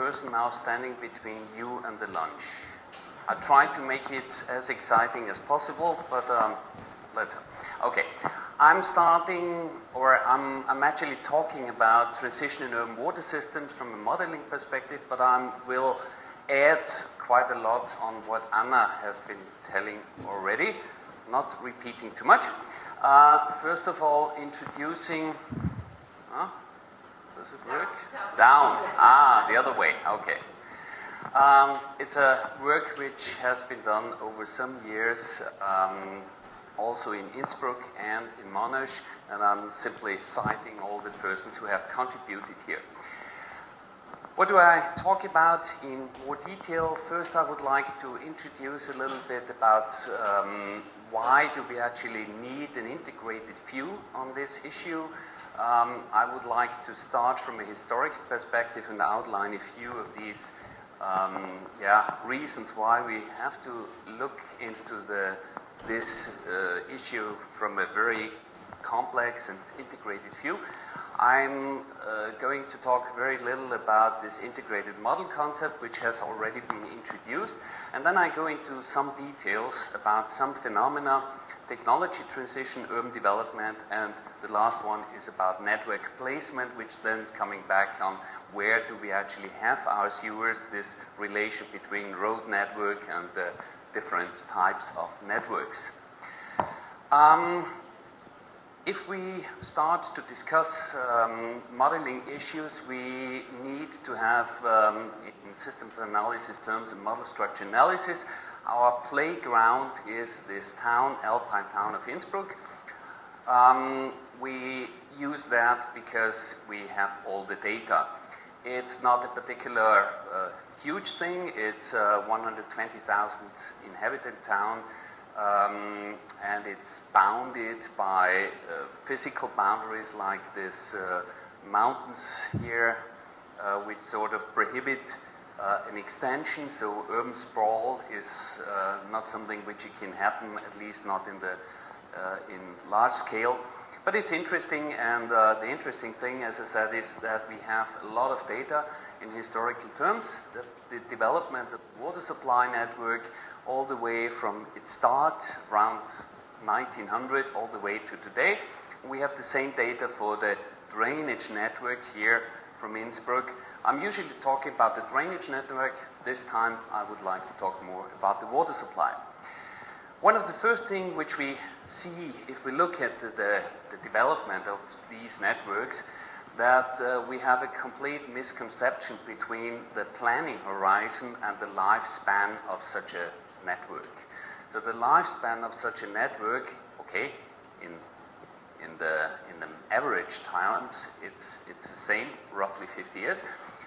person now standing between you and the lunch. I try to make it as exciting as possible, but let's. Okay, I'm actually talking about transition in urban water systems from a modeling perspective, but I will add quite a lot on what Anna has been telling already, not repeating too much. First of all, introducing. Does it work? Down. The other way. Okay. It's a work which has been done over some years, also in Innsbruck and in Monash, and I'm simply citing all the persons who have contributed here. What do I talk about in more detail? First, I would like to introduce a little bit about why do we actually need an integrated view on this issue. I would like to start from a historical perspective and outline a few of these reasons why we have to look into this issue from a very complex and integrated view. I'm going to talk very little about this integrated model concept, which has already been introduced, and then I go into some details about some phenomena, technology transition, urban development, and the last one is about network placement, which then is coming back on where do we actually have our sewers, this relation between road network and the different types of networks. If we start to discuss modeling issues, we need to have, in systems analysis terms and model structure analysis, our playground is this town, alpine town of Innsbruck. We use that because we have all the data. It's not a particular huge thing. It's a 120,000 inhabited town, and it's bounded by physical boundaries like this mountains here, which sort of prohibit an extension. So urban sprawl is not something which can happen, at least not in large scale. But it's interesting, and the interesting thing, as I said, is that we have a lot of data in historical terms. The development of the water supply network all the way from its start around 1900 all the way to today. We have the same data for the drainage network here from Innsbruck. I'm usually talking about the drainage network. This time I would like to talk more about the water supply. One of the first things which we see if we look at the development of these networks, that we have a complete misconception between the planning horizon and the lifespan of such a network. So the lifespan of such a network, okay, in the average times, it's the same, roughly 50 years.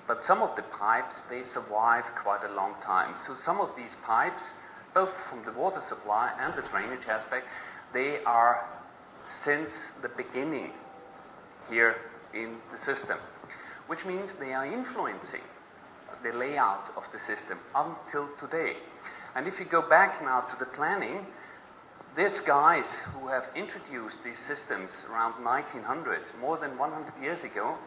But some of the pipes, they survive quite a long time. So some of these pipes, both from the water supply and the drainage aspect, they are since the beginning here in the system, which means they are influencing the layout of the system until today. And if you go back now to the planning, these guys who have introduced these systems around 1900, more than 100 years ago,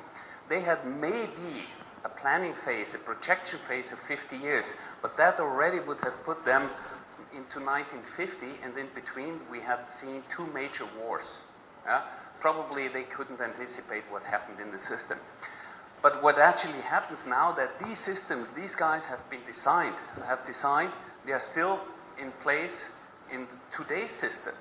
they had maybe a planning phase, a projection phase of 50 years, but that already would have put them into 1950, and in between we had seen two major wars. Probably they couldn't anticipate what happened in the system. But what actually happens now that these systems, these guys have designed, they are still in place in today's system,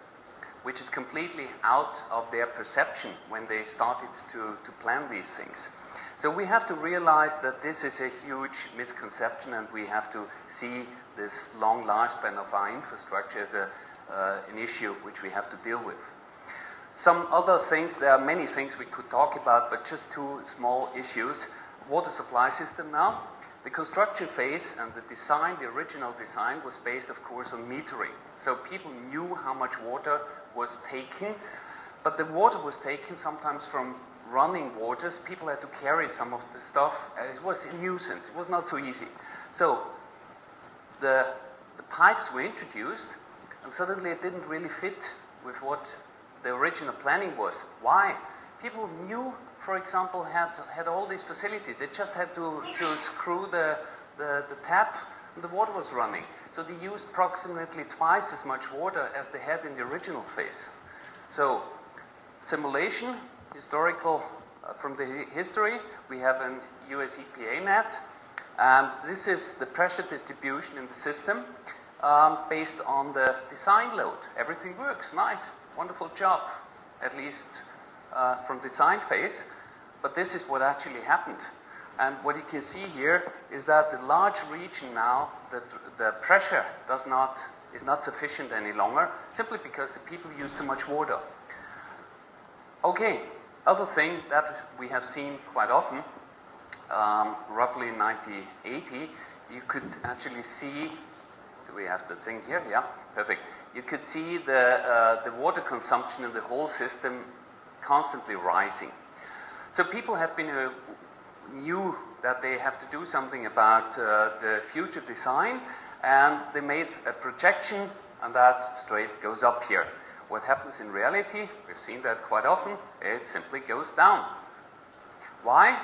which is completely out of their perception when they started to plan these things. So we have to realize that this is a huge misconception, and we have to see this long lifespan of our infrastructure as an issue which we have to deal with. Some other things, there are many things we could talk about, but just two small issues. Water supply system now. The construction phase and the design, the original design, was based, of course, on metering. So people knew how much water was taken, but the water was taken sometimes from running waters. People had to carry some of the stuff, and it was a nuisance. It was not so easy. So the pipes were introduced, and suddenly it didn't really fit with what the original planning was. Why? People knew for example, had all these facilities. They just had to screw the tap and the water was running. So they used approximately twice as much water as they had in the original phase. So simulation, historical, from the history, we have an US EPA net, and this is the pressure distribution in the system based on the design load. Everything works, nice, wonderful job, at least from design phase, but this is what actually happened. And what you can see here is that the large region now, the pressure is not sufficient any longer, simply because the people use too much water. Okay, other thing that we have seen quite often, roughly in 1980, you could actually see, do we have the thing here? Yeah, perfect. You could see the water consumption in the whole system constantly rising. So people have been knew that they have to do something about the future design, and they made a projection, and that straight goes up here. What happens in reality, we've seen that quite often, it simply goes down. Why?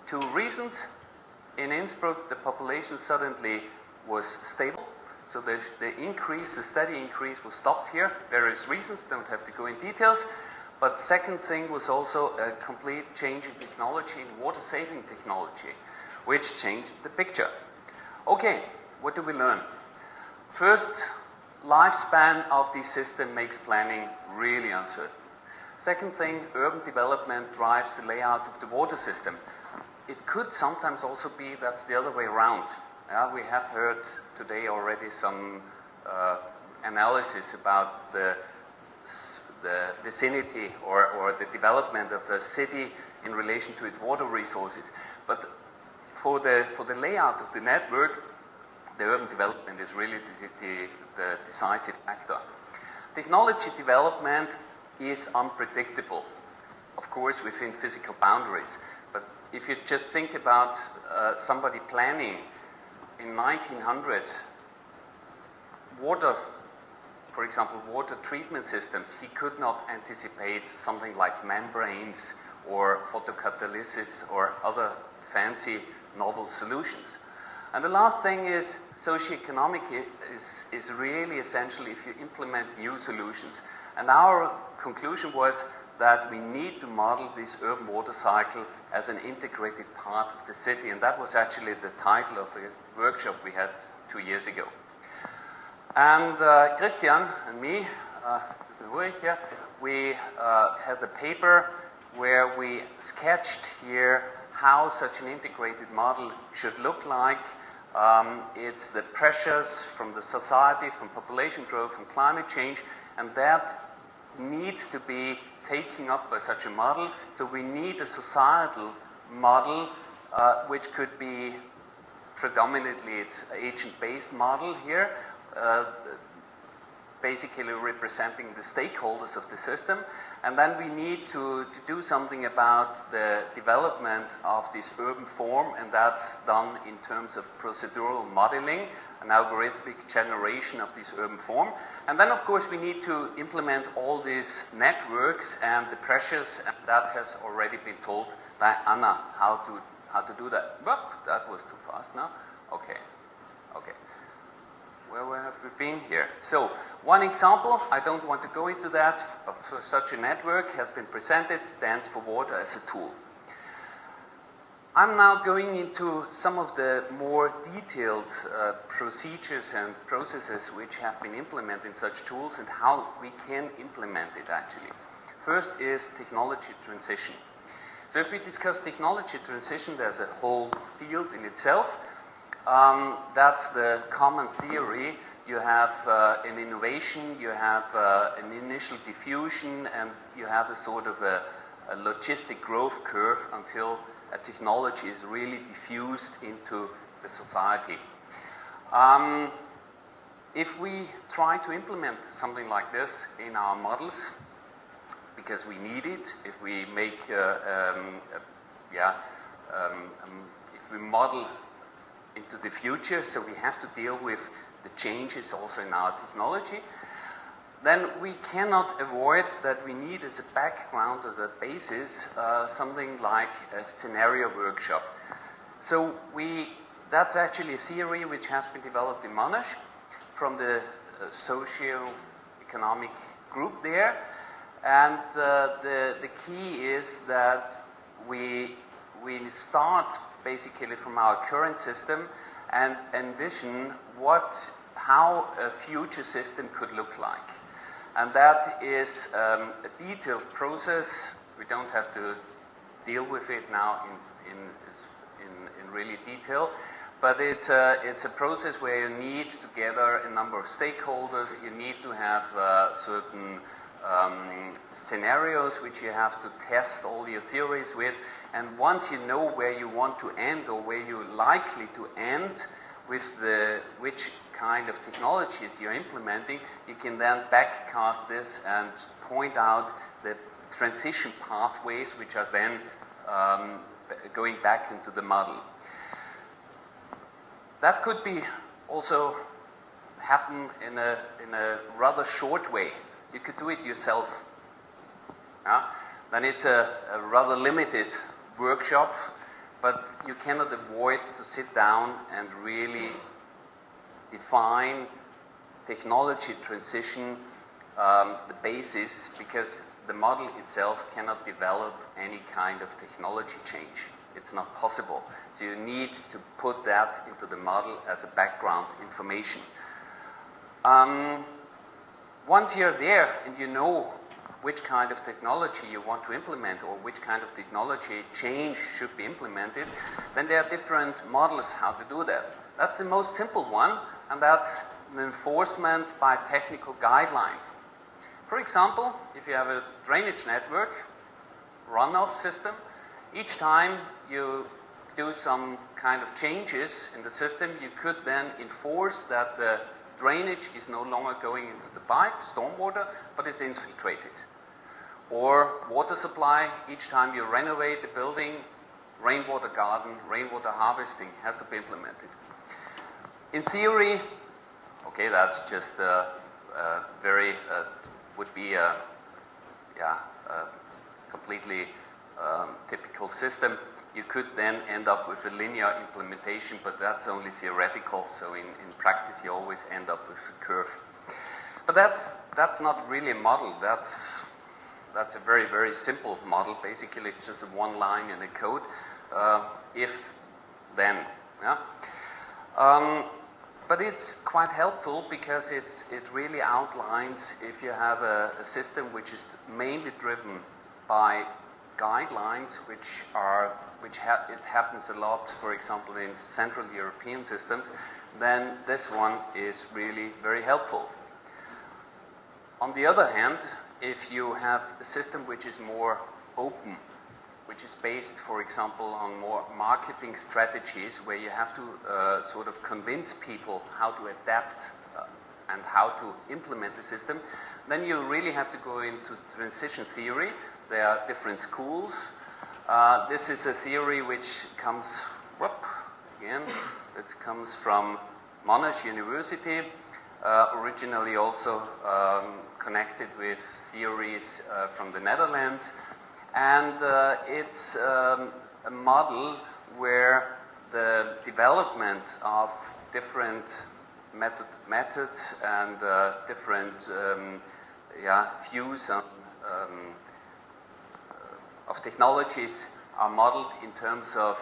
Two reasons. In Innsbruck, the population suddenly was stable, so the steady increase was stopped here. Various reasons, don't have to go in details. But second thing was also a complete change in technology, in water-saving technology, which changed the picture. Okay, what do we learn? First, lifespan of the system makes planning really uncertain. Second thing, urban development drives the layout of the water system. It could sometimes also be that's the other way around. We have heard today already some analysis about the vicinity or the development of a city in relation to its water resources. But for the layout of the network, the urban development is really the decisive factor. Technology development is unpredictable, of course, within physical boundaries. But if you just think about somebody planning in 1900, for example, water treatment systems, he could not anticipate something like membranes or photocatalysis or other fancy novel solutions. And the last thing is socioeconomic is really essential if you implement new solutions. And our conclusion was that we need to model this urban water cycle as an integrated part of the city, and that was actually the title of the workshop we had 2 years ago. And Christian and me, here, we had a paper where we sketched here how such an integrated model should look like. It's the pressures from the society, from population growth, from climate change, and that needs to be taken up by such a model. So we need a societal model which could be predominantly it's agent-based model here, basically representing the stakeholders of the system. And then we need to do something about the development of this urban form, and that's done in terms of procedural modeling, an algorithmic generation of this urban form. And then, of course, we need to implement all these networks and the pressures, and that has already been told by Anna how to do that. Well, that was too fast now. Okay. Where have we been here? So, one example, I don't want to go into that, but such a network has been presented, Dance for Water as a tool. I'm now going into some of the more detailed procedures and processes which have been implemented in such tools and how we can implement it actually. First is technology transition. So if we discuss technology transition, there's a whole field in itself. That's the common theory. You have an innovation, you have an initial diffusion, and you have a sort of a logistic growth curve until a technology is really diffused into the society. If we try to implement something like this in our models, because we need it, if we make, if we model into the future, so we have to deal with the changes also in our technology. then we cannot avoid that we need as a background or the basis something like a scenario workshop. So that's actually a theory which has been developed in Monash from the socio-economic group there. And the key is that we start basically from our current system and envision how a future system could look like. And that is a detailed process. We don't have to deal with it now in really detail, but it's a process where you need to gather a number of stakeholders. You need to have certain scenarios which you have to test all your theories with. And once you know where you want to end or where you're likely to end with which kind of technologies you're implementing, you can then backcast this and point out the transition pathways which are then going back into the model. That could be also happen in a rather short way. You could do it yourself. Then it's a rather limited workshop, but you cannot avoid to sit down and really define technology transition, the basis, because the model itself cannot develop any kind of technology change. It's not possible. So you need to put that into the model as a background information. Once you're there and you know which kind of technology you want to implement or which kind of technology change should be implemented, then there are different models how to do that. That's the most simple one, and that's an enforcement by technical guideline. For example, if you have a drainage network, runoff system, each time you do some kind of changes in the system, you could then enforce that the drainage is no longer going into the pipe, stormwater, but it's infiltrated. Or water supply, each time you renovate the building, rainwater garden, rainwater harvesting has to be implemented. In theory, okay, that's just would be a completely typical system. You could then end up with a linear implementation, but that's only theoretical. So in practice, you always end up with a curve. But that's not really a model. That's a very, very simple model. Basically, it's just one line in the code. If, then. Yeah? But it's quite helpful because it really outlines if you have a system which is mainly driven by guidelines, it happens a lot, for example, in Central European systems, then this one is really very helpful. On the other hand, if you have a system which is more open, which is based, for example, on more marketing strategies where you have to sort of convince people how to adapt and how to implement the system, then you really have to go into transition theory. There are different schools. This is a theory which comes, it comes from Monash University, originally also connected with theories from the Netherlands. And it's a model where the development of different methods and different views on, of technologies are modeled in terms of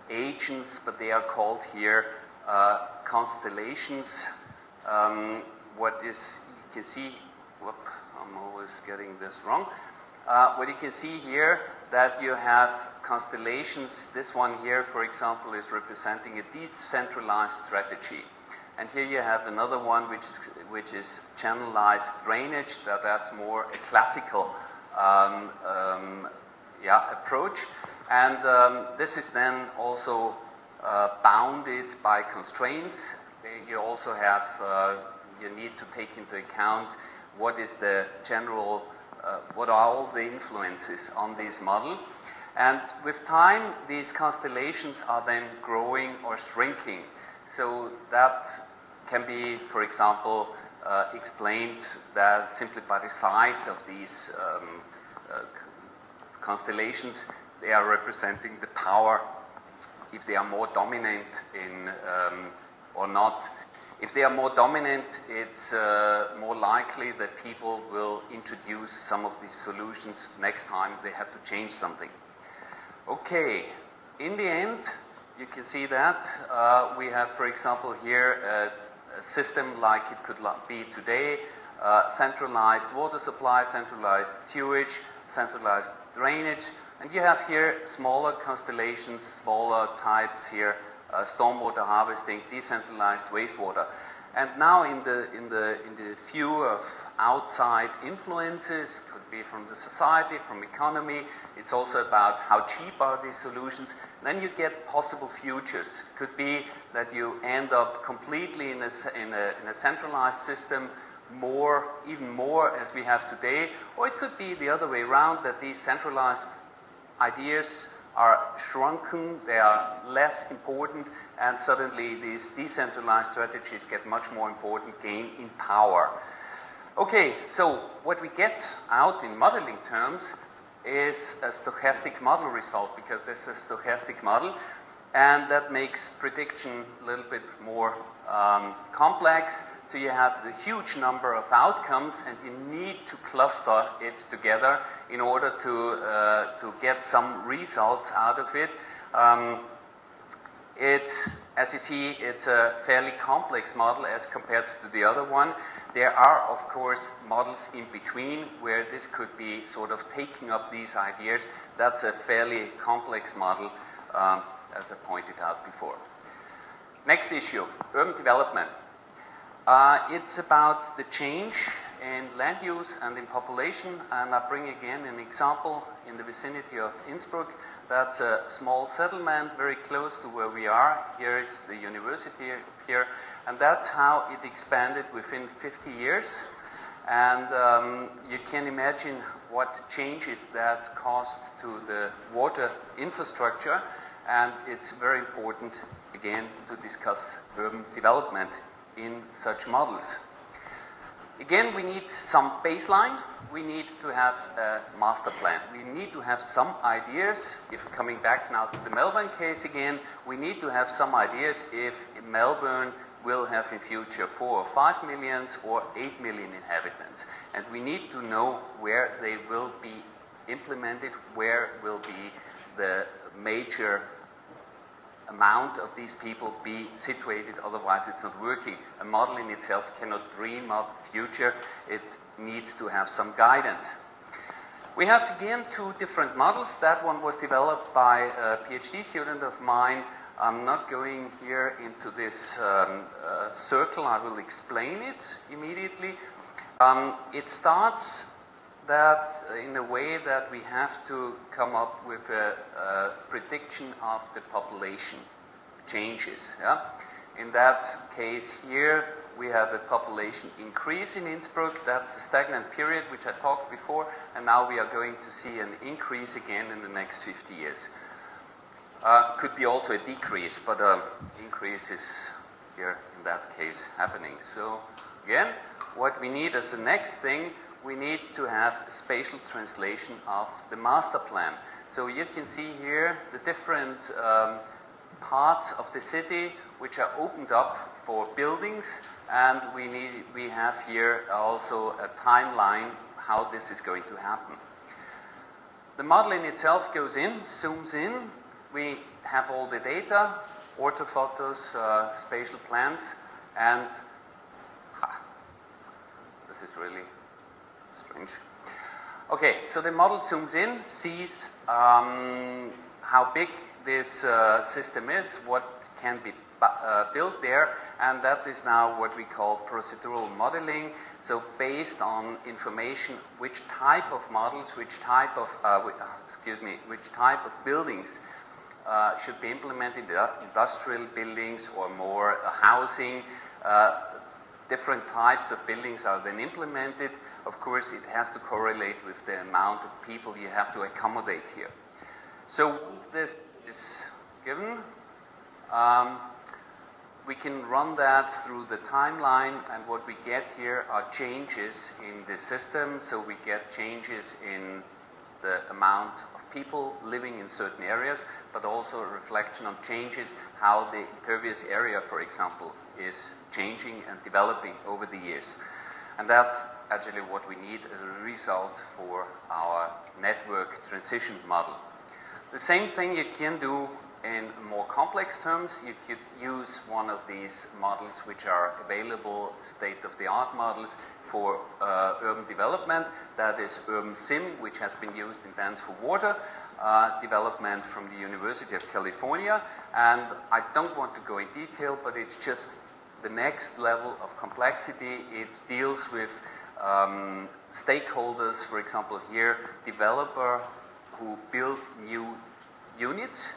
agents, but they are called here constellations. What is, you can see, I'm always getting this wrong. What you can see here, that you have constellations. This one here, for example, is representing a decentralized strategy. And here you have another one which is channelized drainage. That's more a classical approach. And this is then also bounded by constraints. You also have, you need to take into account what is the general what are all the influences on this model. And with time, these constellations are then growing or shrinking. So that can be, for example, explained that simply by the size of these constellations, they are representing the power, if they are more dominant in or not. If they are more dominant, it's more likely that people will introduce some of these solutions next time they have to change something. Okay, in the end, you can see that we have, for example, here a system like it could be today, centralized water supply, centralized sewage, centralized drainage, and you have here smaller constellations, smaller types here, stormwater harvesting, decentralized wastewater. And now in the view of outside influences, could be from the society, from economy, it's also about how cheap are these solutions. Then you get possible futures. Could be that you end up completely in a centralized system, even more as we have today, or it could be the other way around, that these centralized ideas are shrunken, they are less important, and suddenly these decentralized strategies get much more important, gain in power. Okay, so what we get out in modeling terms is a stochastic model result, because this is a stochastic model, and that makes prediction a little bit more complex. So you have the huge number of outcomes, and you need to cluster it together in order to get some results out of it. As you see, it's a fairly complex model as compared to the other one. There are, of course, models in between where this could be sort of taking up these ideas. That's a fairly complex model, as I pointed out before. Next issue, urban development. It's about the change in land use and in population, and I bring again an example in the vicinity of Innsbruck. That's a small settlement very close to where we are. Here is the university here, and that's how it expanded within 50 years. And you can imagine what changes that caused to the water infrastructure, and it's very important, again, to discuss urban development in such models. Again, we need some baseline. We need to have a master plan. We need to have some ideas. If coming back now to the Melbourne case again, we need to have some ideas if Melbourne will have in future 4 or 5 million or 8 million inhabitants. And we need to know where they will be implemented, where will be the major amount of these people be situated, otherwise it's not working. A model in itself cannot dream of future, it needs to have some guidance. We have again 2 different models. That one was developed by a PhD student of mine. I'm not going here into this circle, I will explain it immediately. It starts that in a way that we have to come up with a prediction of the population changes. Yeah? In that case here, we have a population increase in Innsbruck. That's a stagnant period, which I talked before, and now we are going to see an increase again in the next 50 years. Could be also a decrease, but increase is here in that case happening. So again, what we need as the next thing, we need to have a spatial translation of the master plan. So you can see here the different parts of the city which are opened up for buildings, and we have here also a timeline how this is going to happen. The model in itself goes in, zooms in, we have all the data, orthophotos, spatial plans, and this is really strange. Okay, so the model zooms in, sees how big this system is, what can be built there, and that is now what we call procedural modeling. So based on information, which type of models, which type of buildings should be implemented, industrial buildings or more housing, different types of buildings are then implemented. Of course, it has to correlate with the amount of people you have to accommodate here. So once this is given, we can run that through the timeline, and what we get here are changes in the system. So we get changes in the amount of people living in certain areas, but also a reflection on changes, how the impervious area, for example, is changing and developing over the years. And that's actually what we need as a result for our network transition model. The same thing you can do in more complex terms. You could use one of these models which are available, state-of-the-art models for urban development. That is Urban Sim, which has been used in Dance for Water, development from the University of California. And I don't want to go in detail, but it's just the next level of complexity. It deals with stakeholders, for example here, developer who build new units.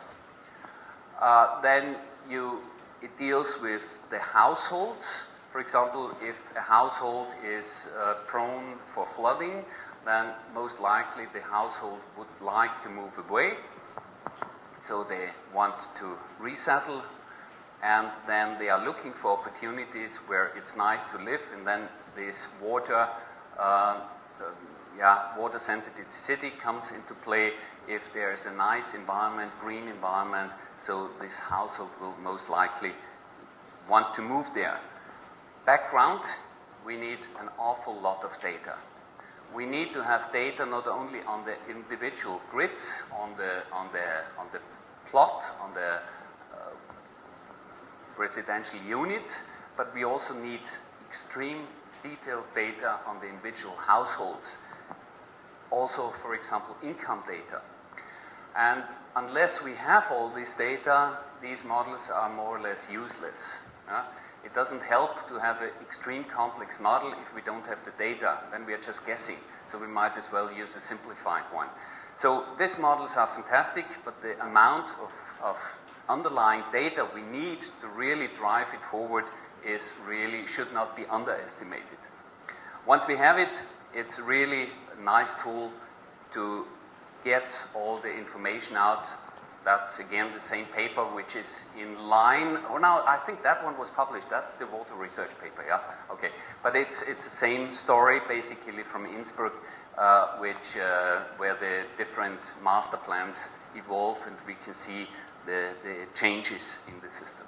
Then it deals with the households. For example, if a household is prone for flooding, then most likely the household would like to move away. So they want to resettle, and then they are looking for opportunities where it's nice to live, and then this water sensitive city comes into play if there is a nice environment, green environment, so this household will most likely want to move there. Background, we need an awful lot of data. We need to have data not only on the individual grids, on the plot, on the residential units, but we also need extreme detailed data on the individual households. Also, for example, income data. And unless we have all this data, these models are more or less useless. It doesn't help to have an extreme complex model if we don't have the data. Then we are just guessing. So we might as well use a simplified one. So these models are fantastic, but the amount of underlying data we need to really drive it forward should not be underestimated. Once we have it, it's really a nice tool to get all the information out. That's again the same paper which is in line. Oh, no, I think that one was published. That's the water research paper, yeah? Okay. But it's the same story basically from Innsbruck, where the different master plans evolve, and we can see the changes in the system.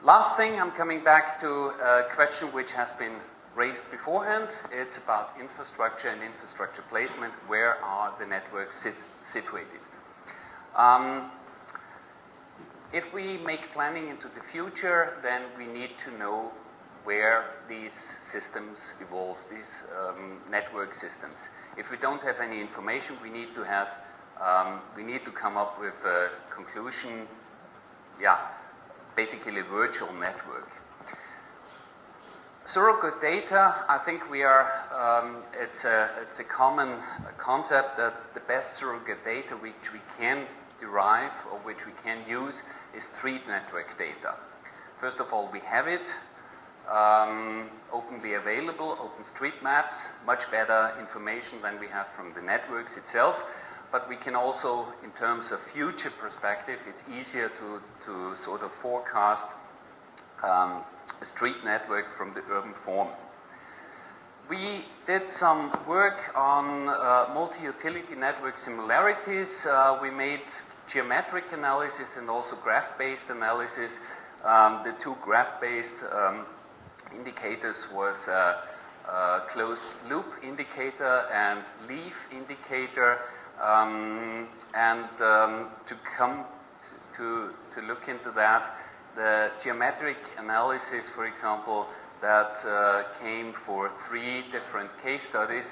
Last thing, I'm coming back to a question which has been raised beforehand. It's about infrastructure and infrastructure placement. Where are the networks situated? If we make planning into the future, then we need to know where these systems evolve, these network systems. If we don't have any information, we need to come up with a conclusion, basically a virtual network. Surrogate data, I think it's a common concept that the best surrogate data which we can derive or which we can use is street network data. First of all, we have it openly available, open street maps, much better information than we have from the networks itself. But we can also, in terms of future perspective, it's easier to sort of forecast a street network from the urban form. We did some work on multi-utility network similarities. We made geometric analysis and also graph-based analysis. The two graph-based indicators was closed loop indicator and leaf indicator. To look into that, the geometric analysis, for example, that came for 3 different case studies,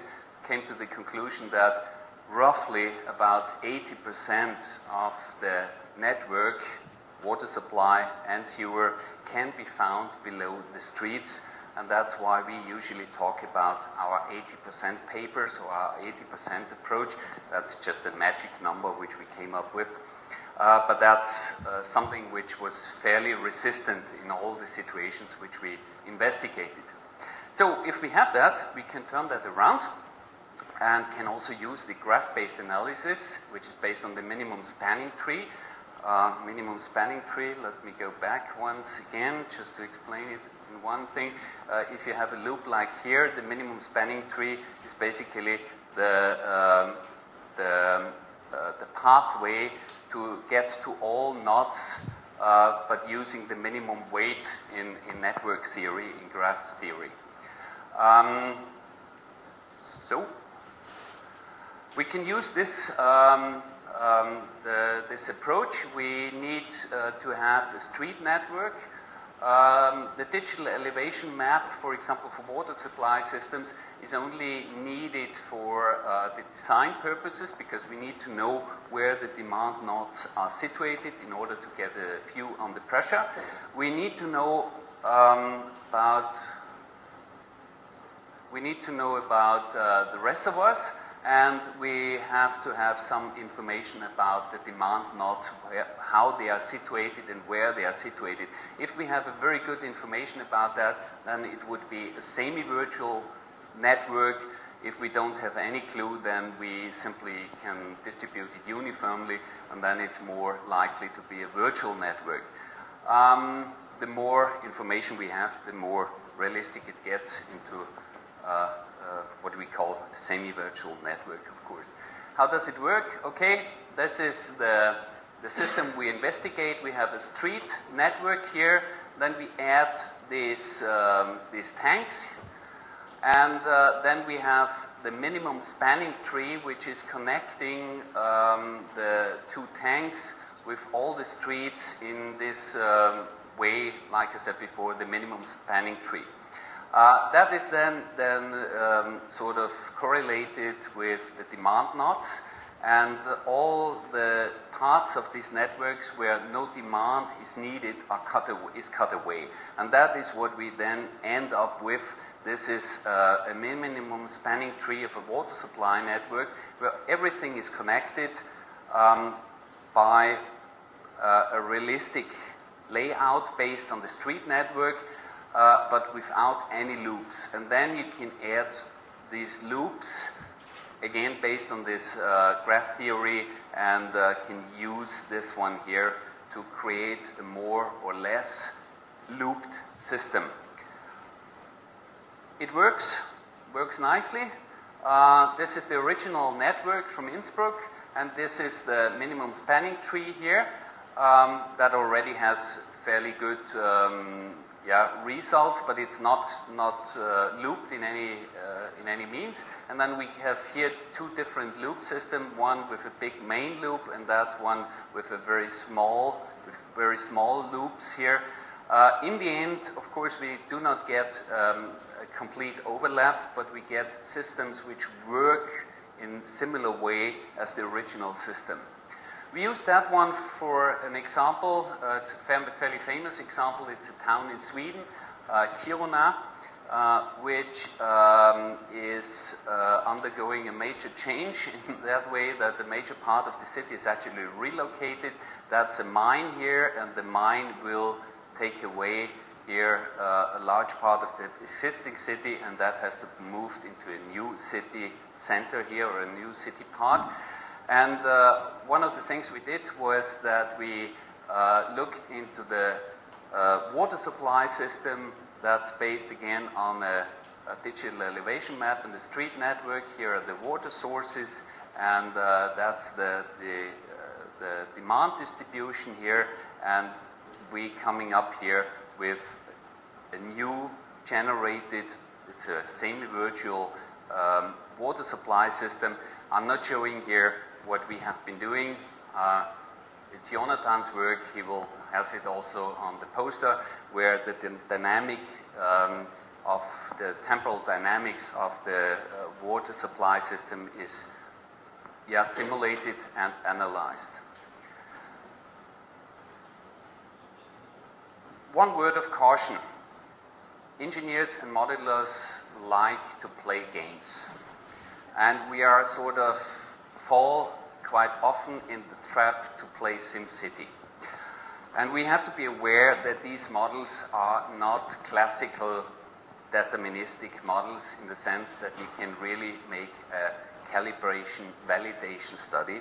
came to the conclusion that roughly about 80% of the network, water supply and sewer, can be found below the streets. And that's why we usually talk about our 80% papers or our 80% approach. That's just a magic number which we came up with. But that's something which was fairly resistant in all the situations which we investigated. So if we have that, we can turn that around and can also use the graph-based analysis, which is based on the minimum spanning tree. minimum spanning tree. Let me go back once again just to explain it in one thing. If you have a loop like here, the minimum spanning tree is basically the pathway to get to all knots, but using the minimum weight in network theory, in graph theory. So we can use this this approach. We need to have a street network. The digital elevation map, for example, for water supply systems, is only needed for the design purposes, because we need to know where the demand nodes are situated in order to get a view on the pressure. We need to know about the reservoirs, and we have to have some information about the demand nodes, how they are situated and where they are situated. If we have a very good information about that, then it would be a semi-virtual network. If we don't have any clue, then we simply can distribute it uniformly, and then it's more likely to be a virtual network. The more information we have, the more realistic it gets into what we call a semi-virtual network, of course. How does it work? Okay, this is the system we investigate. We have a street network here, then we add these tanks, and then we have the minimum spanning tree, which is connecting the two tanks with all the streets in this way, like I said before, the minimum spanning tree. That is then sort of correlated with the demand nodes, and all the parts of these networks where no demand is needed are cut away. And that is what we then end up with. This is a minimum spanning tree of a water supply network where everything is connected by a realistic layout based on the street network, but without any loops. And then you can add these loops, again based on this graph theory, and can use this one here to create a more or less looped system. It works nicely. This is the original network from Innsbruck, and this is the minimum spanning tree here that already has fairly good results, but it's not looped in any means. And then we have here two different loop systems, one with a big main loop, and that one with a very small loops here. In the end, of course, we do not get a complete overlap, but we get systems which work in similar way as the original system. We used that one for an example. It's a fairly famous example. It's a town in Sweden, Kiruna, which is undergoing a major change in that way that the major part of the city is actually relocated. That's a mine here, and the mine will take away here a large part of the existing city, and that has to be moved into a new city center here, or a new city part. And one of the things we did was that we looked into the water supply system that's based again on a digital elevation map and the street network. Here are the water sources, and that's the demand distribution here, and we coming up here with a new generated, it's a semi-virtual water supply system. I'm not showing here what we have been doing. It's Jonathan's work. He will have it also on the poster, where the dynamic of the temporal dynamics of the water supply system is simulated and analyzed. One word of caution. Engineers and modelers like to play games, and we are sort of fall quite often in the trap to play SimCity. And we have to be aware that these models are not classical deterministic models in the sense that you can really make a calibration validation study.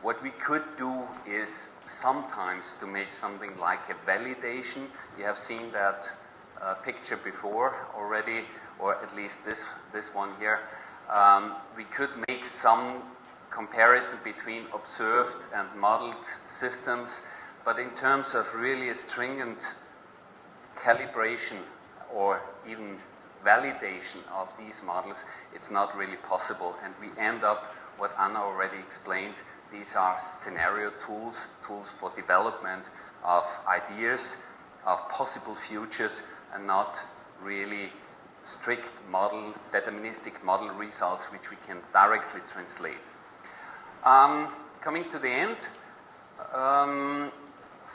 What we could do is sometimes to make something like a validation. You have seen that picture before already, or at least this one here. We could make some comparison between observed and modeled systems, but in terms of really a stringent calibration or even validation of these models, it's not really possible. And we end up, what Anna already explained, these are scenario tools, tools for development of ideas, of possible futures, and not really strict model, deterministic model results which we can directly translate. Coming to the end,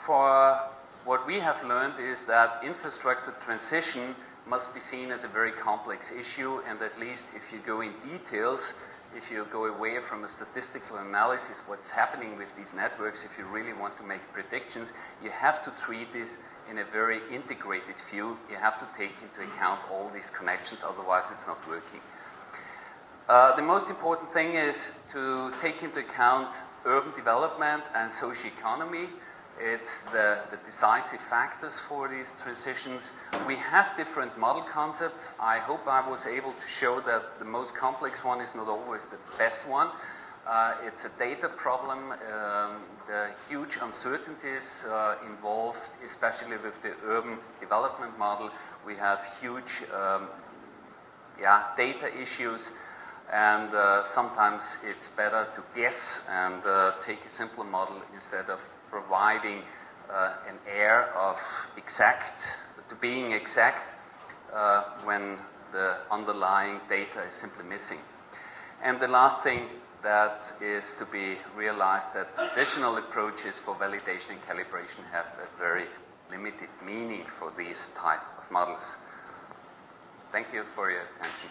for what we have learned is that infrastructure transition must be seen as a very complex issue, and at least if you go in details, if you go away from a statistical analysis, what's happening with these networks, if you really want to make predictions, you have to treat this in a very integrated view. You have to take into account all these connections, otherwise it's not working. The most important thing is to take into account urban development and socioeconomy. It's the decisive factors for these transitions. We have different model concepts. I hope I was able to show that the most complex one is not always the best one. It's a data problem. The huge uncertainties involved, especially with the urban development model. We have huge data issues, and sometimes it's better to guess and take a simpler model instead of providing an air of being exact when the underlying data is simply missing. And the last thing that is to be realized, that traditional approaches for validation and calibration have a very limited meaning for these type of models. Thank you for your attention.